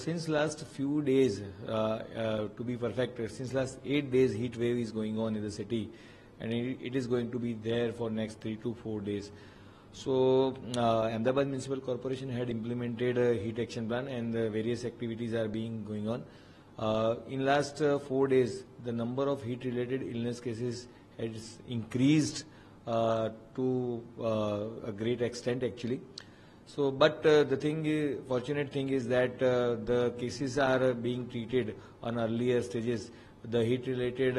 since last few days, to be perfect, since last 8 days, heat wave is going on in the city, and it is going to be there for next 3 to 4 days. So, Ahmedabad Municipal Corporation had implemented a heat action plan, and various activities are being going on. In last 4 days, the number of heat-related illness cases has increased to a great extent, actually. So, but the fortunate thing is that the cases are being treated on earlier stages. The heat-related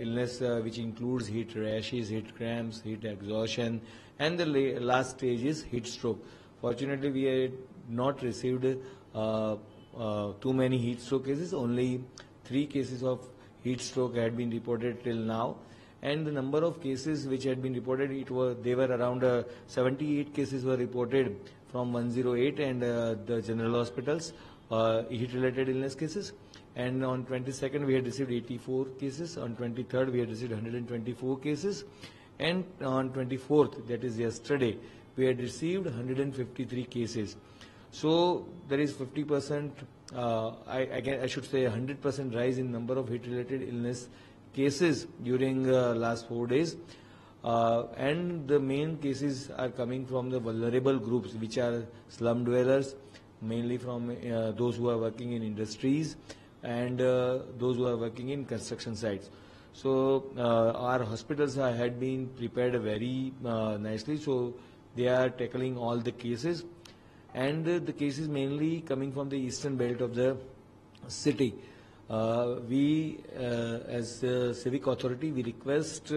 illness, which includes heat rashes, heat cramps, heat exhaustion, and the last stage is heat stroke. Fortunately, we had not received too many heat stroke cases. Only 3 cases of heat stroke had been reported till now. And the number of cases which had been reported, they were around 78 cases were reported from 108 and the general hospitals, heat-related illness cases. And on 22nd, we had received 84 cases. On 23rd, we had received 124 cases. And on 24th, that is yesterday, we had received 153 cases. So there is 50%, I should say 100% rise in number of heat-related illness cases during last 4 days. And the main cases are coming from the vulnerable groups, which are slum dwellers, mainly from those who are working in industries and those who are working in construction sites. So our hospitals had been prepared very nicely, so they are tackling all the cases, and the cases mainly coming from the eastern belt of the city. We, as a civic authority, we request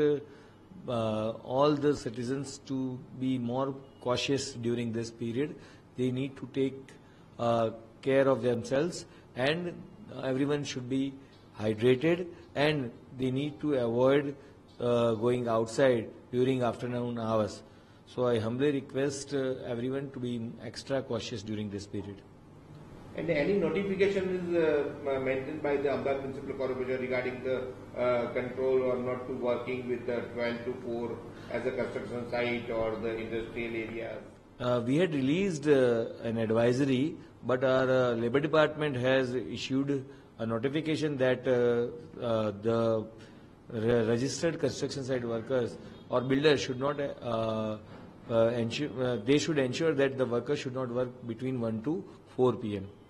all the citizens to be more cautious during this period. They need to take care of themselves, and everyone should be hydrated, and they need to avoid going outside during afternoon hours. So I humbly request everyone to be extra cautious during this period. And any notification is maintained by the Ahmedabad Municipal Corporation regarding the control or not to working with the 12 to 4 as a construction site or the industrial areas? We had released an advisory, but our Labour Department has issued a notification that the registered construction site workers or builders should not they should ensure that the workers should not work between 1 to 4 p.m.